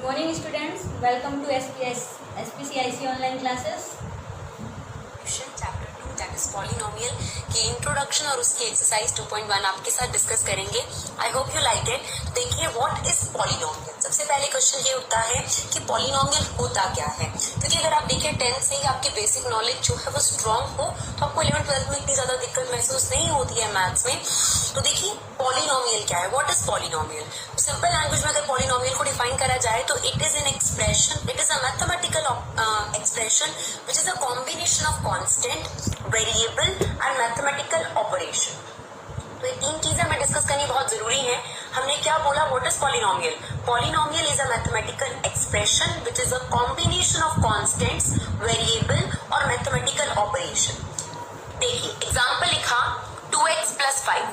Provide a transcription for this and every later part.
Good morning students, welcome to SPCIC online classes. Chapter 2 that is polynomial की introduction और उसकी exercise 2.1 आपके साथ डिस्कस करेंगे. I hope you like it. देखिए व्हाट इज पॉलिनोमियल. सबसे पहले क्वेश्चन ये उठता है कि पॉलिनोमियल होता क्या है, क्योंकि अगर आप देखिए 10th से ही आपकी बेसिक नॉलेज जो है वो स्ट्रांग हो तो आपको 11th 12th में इतनी ज्यादा दिक्कत महसूस नहीं होती है मैथ्स में. तो देखिए पॉलिनोमियल क्या है, what is polynomial. Simple language में अगर पॉलिनोमियल को डिफाइन करा जाए तो it is an expression, it is a mathematical expression which is a combination of constant, variable and mathematical operation. तो ये तीन चीजें हमें डिस्कस करनी बहुत जरूरी है. हमने क्या बोला, what is polynomial. Polynomial is a mathematical expression which is a combination of constants, variable और मैथमेटिकल ऑपरेशन. देखिए एग्जाम्पल लिखा 2x + 5.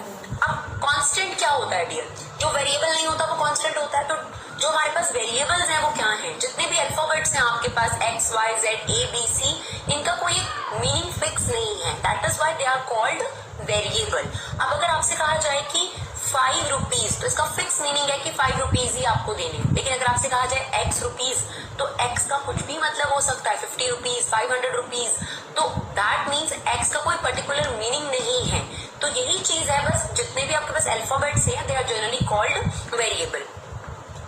अब कांस्टेंट क्या होता है डियर, जो वेरिएबल नहीं होता वो कांस्टेंट होता है. तो जो हमारे पास वेरिएबल्स हैं वो क्या हैं, जितने भी अल्फाबेट्स हैं आपके पास x, y, z, a, b, c, इनका कोई मीनिंग फिक्स नहीं है. That is why they are called variable. अब अगर आपसे कहा जाए कि 5 रुपीज, तो इसका फिक्स मीनिंग है कि 5 रुपीज ही आपको देने. लेकिन अगर आपसे कहा जाए x रुपीज, तो x का कुछ भी मतलब हो सकता है, 50 रुपीज, 500 रुपीज. तो दैट मीन्स x का कोई पर्टिकुलर मीनिंग नहीं है. तो यही चीज है, बस जितने भी आपके पास अल्फाबेट्स हैं they are generally called variable.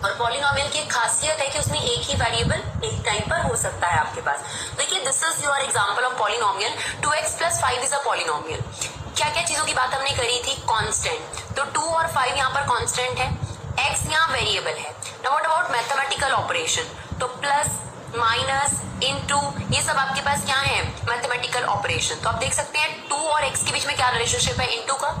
और पॉलिनोमियल की एक खासियत है कि उसमें एक ही वेरिएबल एक टाइम पर हो सकता है आपके पास. देखिए this is your example of polynomial. 2x + 5 is a polynomial. क्या क्या चीजों की बात हमने करी थी, कांस्टेंट. तो 2 और 5 यहाँ पर कांस्टेंट है, x यहाँ वेरिएबल है. Now what about mathematical operation. तो प्लस, माइनस, इनटू, ये सब आपके पास क्या है, मैथमेटिकल ऑपरेशन. तो आप देख सकते हैं 2 और x के बीच में क्या रिलेशनशिप है, इनटू का.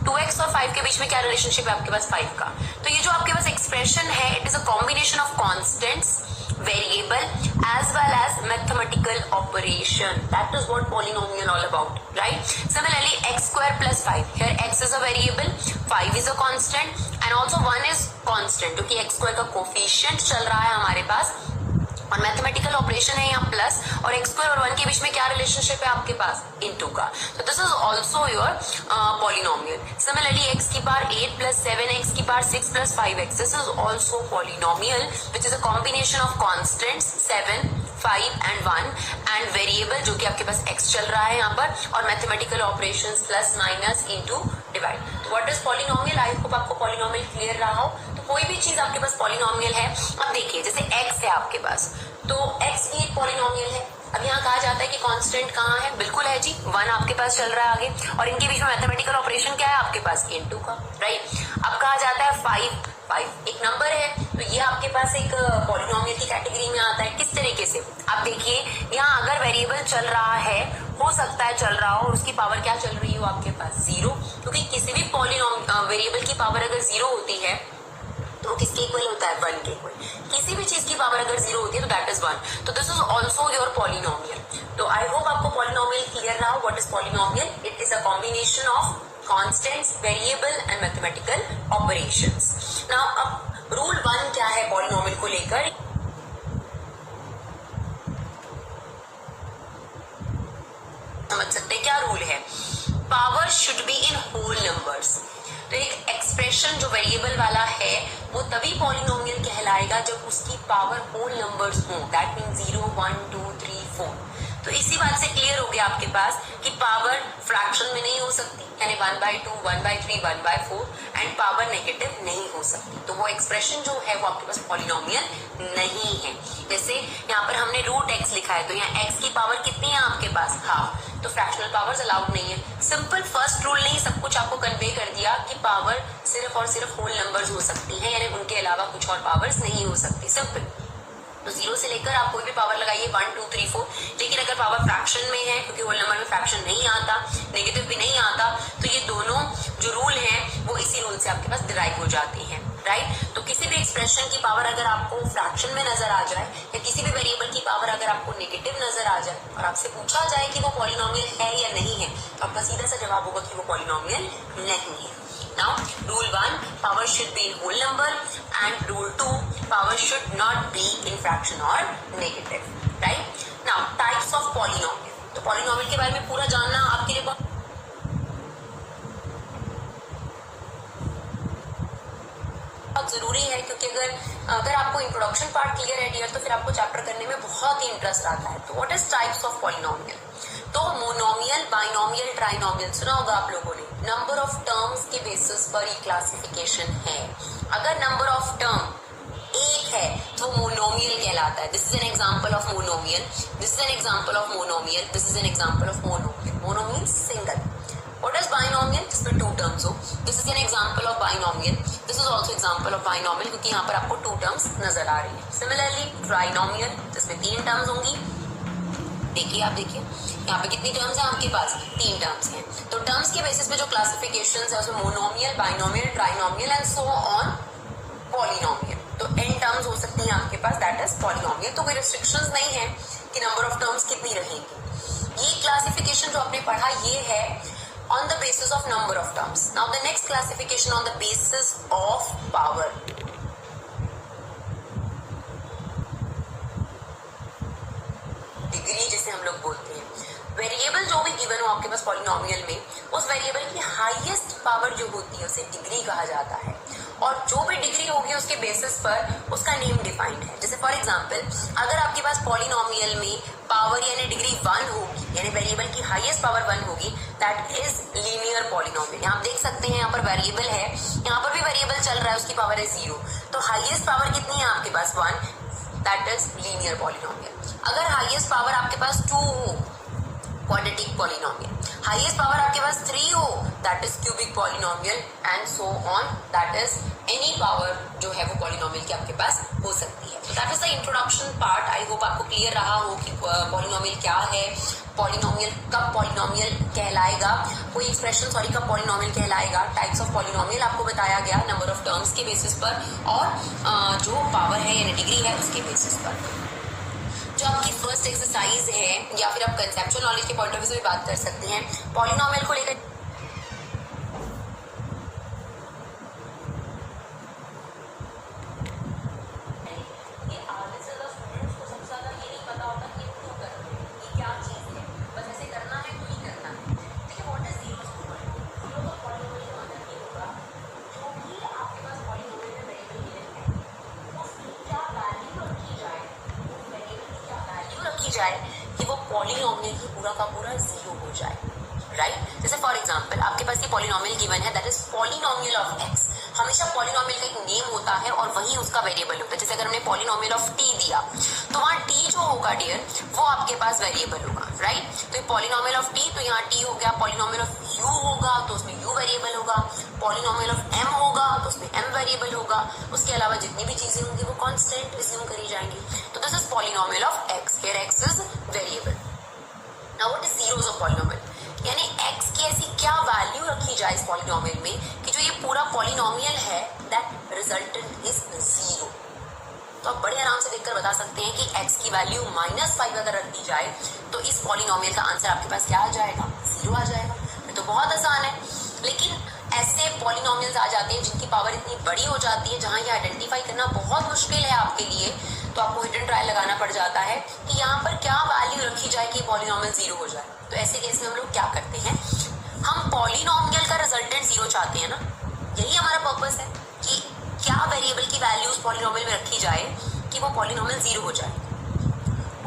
2x और 5 के बीच में क्या रिलेशनशिप है आपके पास, 5 का. तो ये जो आपके पास एक्सप्रेशन है, it is a combination of constants, variable as well as mathematical operation. That is what polynomial all about, right. Similarly x² + 5, here x is a variable, 5 is a constant and also 1 is constant, क्योंकि x² का coefficient चल रहा है हमारे पास. और mathematical operation है यहाँ plus, और x² और 1 के बीच में क्या रिलेशनशिप है आपके पास, इनटू का. तो this is also your polynomial. Similarly x⁻8 + 7x⁻6 + 5x, this is also polynomial which is a combination of constants 7, 5 and 1 and variable जो कि आपके पास x चल रहा है यहाँ पर, और mathematical operations plus, minus, into, divide. तो what is polynomial. I hope आपको पॉलिनोमियल क्लियर रहा हो. तो कोई भी चीज आपके पास पॉलिनोमियल है. अब देखिए जैसे x है आपके पास, तो x भी एक पॉलिनोमियल है. अब यहाँ कहा जाता है कि कांस्टेंट कहाँ है, बिल्कुल है जी, 1 आपके पास चल रहा है आगे, और इनके बीच में मैथमेटिकल ऑपरेशन क्या है आपके पास, इनटू का, राइट. अब कहा जाता है 5 एक नंबर है, तो ये आपके पास एक पॉलिनोमियल की कैटेगरी में आता है. किस तरीके से, आप देखिए यहाँ अगर वेरिएबल चल रहा है, हो सकता है चल रहा हो और उसकी पावर क्या चल रही हो आपके पास, 0, क्योंकि किसी भी वेरिएबल की पावर अगर 0 होती है तो किसके इक्वल होता है, 1 के इक्वल. किसी भी चीज की पावर अगर 0 होती है तो दैट इज 1. तो this is also your polynomial. तो आई होप आपको पॉलिनोमियल क्लियर रहा. What is polynomial, it is a combination of constants, variable and mathematical operations. Now अब रूल 1 क्या है पॉलिनोमियल को लेकर, समझ सकते हैं क्या रूल है. Power should be in whole numbers. तो एक एक्सप्रेशन जो वेरिएबल वाला है वो तभी पॉलिनोमियल कहलाएगा जब उसकी पावर होल नंबर्स हो. That mean 0, 1, 2, 3, 4. तो इसी बात से क्लियर हो गया आपके पास कि पावर फ्रैक्शन में नहीं हो सकती, यानी 1/2, 1/3, 1/4, एंड पावर नेगेटिव नहीं हो सकती. तो वो एक्सप्रेशन जो है वो आपके पास पॉलिनोमियल नहीं है. जैसे यहाँ पर हमने √x लिखा है, तो यहाँ x की पावर कितनी है आपके पास, हाफ. तो फ्रैक्शनल पावर्स अलाउड नहीं है. सिंपल फर्स्ट रूल ने सब कुछ आपको कन्वे कर दिया कि पावर सिर्फ और सिर्फ होल नंबर्स हो सकती है, यानी उनके अलावा कुछ और पावर्स नहीं हो सकती. सिंपल. तो 0 से लेकर आप कोई भी पावर लगाइए, 1, 2, 3, 4. लेकिन अगर पावर फ्रैक्शन में है, क्योंकि होल नंबर में फ्रैक्शन नहीं आता, नेगेटिव भी नहीं आता, तो ये दोनों जो रूल हैं वो इसी रूल से आपके पास डिराइव हो जाती हैं, राइट. तो किसी भी एक्सप्रेशन की पावर अगर आपको फ्रैक्शन में नजर आ जाए, या किसी भी वेरिएबल की पावर अगर आपको नेगेटिव नजर आ जाए, और आपसे पूछा जाए कि वो पॉलिनोमियल है या नहीं है, तो आपका सीधा सा जवाब होगा कि वो पॉलिनोमियल नहीं है. Now, rule 1, power should be in whole number, and rule 2, power should not be in fraction or negative, right? Now, types of polynomial. तो polynomial के बारे में पूरा जानना आपके लिए बहुत बहुत जरूरी है, क्योंकि अगर आपको इंट्रोडक्शन पार्ट क्लियर है डियर, तो फिर आपको चैप्टर करने में बहुत ही इंटरेस्ट आता है। तो what is types of polynomial? तो मोनोमियल, बाइनोमियल, ट्राइनोमियल सुना होगा आप लोगों ने। नंबर ऑफ टर्म्स के बेसिस पर ये क्लासिफिकेशन है। अगर नंबर ऑफ टर्म एक है तो मोनोमियल कहलाता है। This is an example of monomial, this is an example of monomial, this is an example of monomial. Mono means single. What is binomial? जिसमें टू टर्म्स हो। This is an example of binomial. This is also example of binomial, क्योंकि यहाँ पर आपको to terms नजर आ रही है। Similarly, trinomial जिसमें तीन टर्म्स होंगी। देखिए आप देखिए यहाँ पे कितनी टर्म्स हैं आपके पास? तीन टर्म्स हैं। तो टर्म्स के बेसिस पे जो क्लासिफिकेशन है उसमें monomial, binomial, trinomial and so on polynomial. तो n टर्म्स हो सकती हैं आपके पास, दैट इज पॉलिनोमियल। तो कोई रिस्ट्रिक्शंस नहीं है कि नंबर ऑफ टर्म्स कितनी रहेंगी। ये क्लासिफिकेशन जो आपने पढ़ा ये है on the basis of number of terms. Now the next classification on the basis of power. Degree जिसे हम लोग बोलते हैं। वेरिएबल जो भी गिवन हो आपके पास पॉलिनोमियल में, उस वेरिएबल की हाईएस्ट पावर जो होती है उसे डिग्री कहा जाता है, और जो भी डिग्री होगी उसके बेसिस पर उसका नेम डिफाइंड है। जैसे फॉर एग्जांपल अगर आपके पास पॉलिनोमियल में पावर यानी डिग्री 1 होगी, यानी वेरिएबल की हाईएस्ट पावर 1 होगी, दैट इज लीनियर पॉलिनोमियल। यहाँ आप देख सकते हैं यहाँ पर वेरिएबल है, यहाँ पर भी वेरिएबल चल रहा है, उसकी पावर है 0। तो हाईएस्ट पावर कितनी है आपके पास? 1, दैट इज लीनियर पॉलिनोमियल। अगर हाईएस्ट पावर आपके पास 2 हो, क्वाड्रेटिक पॉलिनोमियल। हाईएस्ट पावर आपके पास 3 हो, that is cubic polynomial and so on, that is any power जो है वो पॉलिनोमियल की आपके पास हो सकती है। तो that is the introduction part. I hope आपको क्लियर रहा हो कि पॉलिनोमियल क्या है, पॉलिनोमियल कब पॉलिनोमियल कहलाएगा, कोई एक्सप्रेशन सॉरी कब पॉलिनोमियल कहलाएगा, टाइप्स ऑफ पॉलिनोमियल आपको बताया गया नंबर ऑफ टर्म्स के बेसिस पर, और जो पावर है यानी डिग्री है उसके बेसिस पर। जो आपकी फर्स्ट एक्सरसाइज है, या फिर आप कंसेप्चुअल नॉलेज के पॉइंट ऑफ व्यू से भी बात कर सकते हैं पॉलिनोमियल को लेकर। ये आधे से ज्यादा स्टूडेंट्स को सबसे ज्यादा ये नहीं पता होता कि ये क्यों करते हैं, ये क्या चीज है, बस ऐसे करना है तो ही करना है। देखिए what is zero of polynomial? Zero of polynomial का मतलब ये होगा जो भी आपके पास पॉलिनोमियल में वेरिएबल गिवन है उसकी क्या वैल्यू रखी जाए, उस वेरिएबल की क्या वैल्यू रखी जाए कि वो पॉलिनोमियल ही पूरा का पूरा 0 हो जाए, राइट? जैसे फॉर एग्जांपल आपके पास ये पॉलिनोमियल गिवन है, that is polynomial of x। हमेशा पॉलिनोमियल का एक नेम होता है और वही उसका वेरिएबल होता है। जैसे अगर हमने पॉलिनोमियल ऑफ t दिया तो वहाँ t जो होगा डियर वो आपके पास वेरिएबल होगा, राइट? तो ये पॉलिनोमियल ऑफ t, तो यहाँ t हो गया। पॉलिनोमियल ऑफ u होगा तो उसमें u वेरिएबल होगा। पॉलिनोमियल ऑफ m होगा तो उसमें m वेरिएबल होगा। उसके अलावा जितनी भी चीजें होंगी वो कांस्टेंट रिज्यूम करी जाएंगी। तो this is polynomial of x, here x is variable. Now what is zeros of polynomial? यानी x की ऐसी क्या वैल्यू रखी जाए इस पॉलिनोमियल में कि जो ये पूरा पॉलिनोमियल है दैट रिजल्टेंट इज 0। तो आप बड़े आराम से देखकर बता सकते हैं कि x की वैल्यू -5 अगर रख दी जाए तो इस पॉलिनोमियल का आंसर आपके पास क्या आ जाएगा? 0 आ जाएगा। ये तो बहुत आसान है। लेकिन ऐसे पॉलिनोमियल्स आ जाते हैं जिनकी पावर इतनी बड़ी हो जाती है जहां ये आइडेंटिफाई करना बहुत मुश्किल है आपके लिए, तो आपको हिडन ट्रायल लगाना पड़ जाता है कि यहाँ पर क्या वैल्यू रखी जाए कि पॉलिनोमियल 0 हो जाए। तो ऐसे केस में हम लोग क्या करते हैं, हम पॉलिनोमियल का रिजल्टेंट 0 चाहते हैं ना, यही हमारा पर्पस है कि क्या वेरिएबल की वैल्यू उस पॉलिनोमियल में रखी जाए कि वो पॉलिनोमियल 0 हो जाए।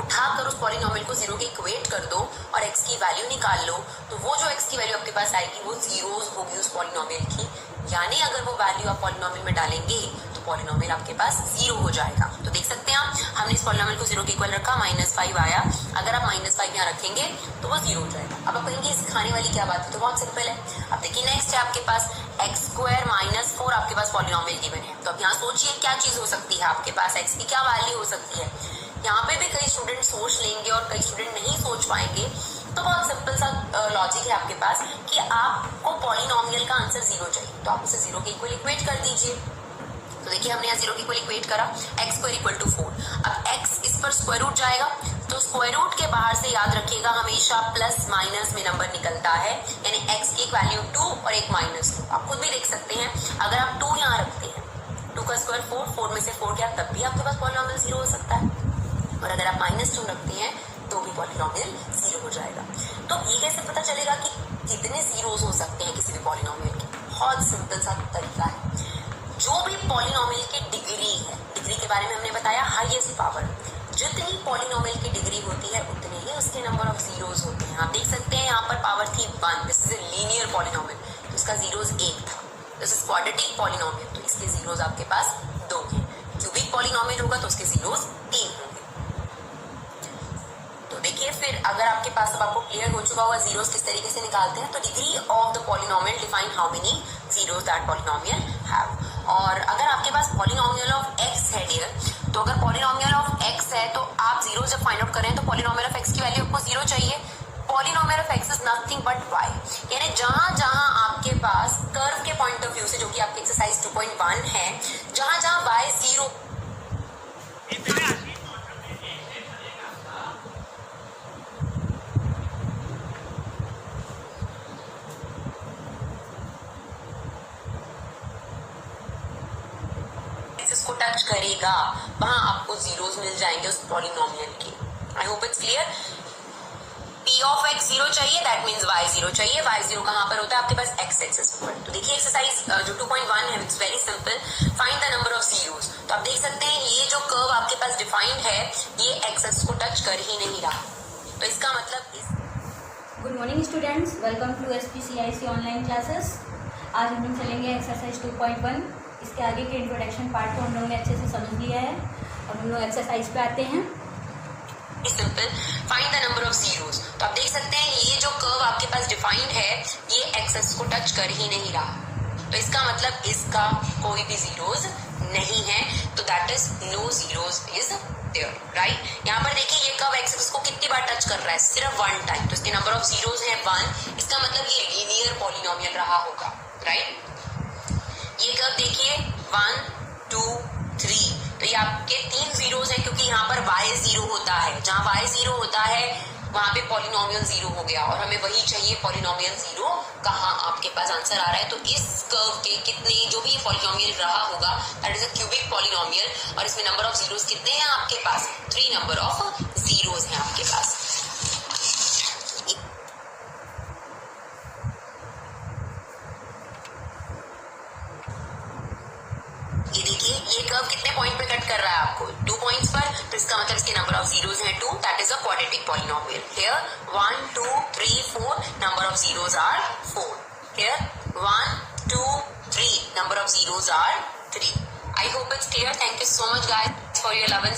उठाकर उस पॉलिनोमियल को 0 के इक्वेट कर दो और x की वैल्यू निकाल लो, तो वो जो x की वैल्यू आपके पास आएगी वो जीरोस होगी उस पॉलिनोमियल की। यानी अगर वो वैल्यू आप पॉलिनोमियल में डालेंगे तो पॉलिनोमियल आपके पास 0 हो जाएगा। तो देख सकते हैं आप, हमने इस पॉलिनोमियल को 0 के इक्वल रखा, -5 आया। अगर आप -5 यहाँ रखेंगे तो वो 0 हो जाएगा। अब आप कहेंगे सिखाने वाली क्या बात है, तो बहुत सिंपल है। अब देखिए नेक्स्ट है आपके पास x² - 4 आपके पास पॉलिनोमियल गिवन है। तो अब यहाँ सोचिए क्या चीज हो सकती है आपके पास, x की क्या वैल्यू हो सकती है। यहाँ पे भी कई स्टूडेंट सोच लेंगे और कई स्टूडेंट नहीं सोच पाएंगे। तो बहुत सिंपल सा लॉजिक है आपके पास कि आपको पॉलिनोमियल का आंसर 0 चाहिए, तो आप उसे 0 के इक्वल इक्वेट कर दीजिए। तो देखिए हमने यहाँ 0 के इक्वल इक्वेट करा, x² = 4। अब x इस पर स्क्वायर रूट जाएगा, तो स्क्वायर रूट के बाहर से याद रखिएगा हमेशा प्लस माइनस में नंबर निकलता है, यानी x की एक वैल्यू 2 और एक -2। आप खुद भी देख सकते हैं, अगर आप 2 यहाँ रखते हैं, 2 का स्क्वायर 4, 4 में से 4 गया, तब भी आपके पास पॉलिनोमियल 0 हो सकता है। और अगर आप -2 रखते हैं तो भी पॉलिनोमियल 0 हो जाएगा। तो ये कैसे पता चलेगा कि कितने जीरोस हो सकते हैं किसी भी पॉलिनोमियल के? बहुत सिंपल सा तरीका है। जो जो भी पॉलिनोमियल की डिग्री है, डिग्री के बारे में हमने बताया हाईएस्ट पावर, जितनी पॉलिनोमियल की डिग्री होती है उतने ही उसके नंबर ऑफ जीरोस होते हैं। आप देख सकते हैं यहाँ पर पावर थी 1, this is a linear polynomial, तो इसका जीरोस 1 था। दिस इज क्वाड्रेटिक पॉलिनोमियल, तो इसके जीरोस आपके पास 2 हैं। क्यूबिक पॉलिनोमियल होगा तो उसके जीरोस 3 होंगे। तो देखिए फिर अगर आपके पास अब आपको क्लियर हो चुका होगा जीरोस किस तरीके से निकालते हैं, तो degree of the polynomial define how many zeros that polynomial have. और अगर आपके पास पॉलिनोमियल ऑफ एक्स है डियर, तो अगर पॉलिनोमियल ऑफ एक्स है तो आप जीरो जब फाइंड आउट करें तो पॉलिनोमियल ऑफ एक्स की वैल्यू आपको 0 चाहिए। Polynomial of x is nothing but why, यानी जहां जहां आपके पास कर्व के पॉइंट ऑफ व्यू से, जो कि आपकी एक्सरसाइज 2.1 है, जहां जहां वाई 0 को टच करेगा वहां आपको जीरोस मिल जाएंगे उस पॉलिनोमियल के। आई hope it's clear. P of x 0 चाहिए, दैट मींस वाई 0 चाहिए। वाई 0 कहां पर होता है आपके पास एक्स एक्सिस पर। तो देखिए एक्सरसाइज जो 2.1 है, it's very simple, find the number of zeros. तो आप देख सकते हैं ये जो कर्व आपके पास डिफाइंड है ये एक्स एक्सिस को टच कर ही नहीं रहा, तो इसका मतलब good morning students, welcome to SPCIC online classes. आज हम लोग चलेंगे एक्सरसाइज 2.1। इसके आगे के इंट्रोडक्शन पार्ट को हम लोगों ने अच्छे से समझ लिया है। अब हम लोग एक्सरसाइज पे आते हैं। Simple, find the number of zeros. तो आप देख सकते हैं ये जो कर्व आपके पास डिफाइंड है ये एक्सेस को टच कर ही नहीं रहा, तो इसका मतलब इसका कोई भी जीरोस नहीं है, तो that is no zeros is there, right. यहाँ पर देखिए ये कर्व एक्सेस को कितनी बार टच कर रहा है, सिर्फ 1 टाइम, तो इसके नंबर ऑफ जीरोस है 1। इसका मतलब ये लीनियर पॉलिनोमियल रहा होगा, राइट। ये कर्व देखिए 1 2 3, तो ये आपके 3 जीरोस हैं क्योंकि यहाँ पर y 0 होता है। जहां y 0 होता है वहां पे पॉलिनोमियल 0 हो गया, और हमें वही चाहिए पॉलिनोमियल 0 कहाँ आपके पास आंसर आ रहा है। तो इस कर्व के कितने जो भी पॉलिनोमियल रहा होगा that is a cubic polynomial, और इसमें नंबर ऑफ जीरोस कितने हैं आपके पास, 3 नंबर ऑफ जीरोस हैं आपके पास। ये देखिए ये कर्व कितने पॉइंट पे कट कर रहा है आपको, 2 पॉइंट्स पर, तो इसका मतलब इसके नंबर ऑफ जीरोस हैं 2, that is a quadratic polynomial. Here 1 2 3 4, number of zeros are 4। Here 1 2 3, number of zeros are 3। I hope it's clear. Thank you so much guys for your love and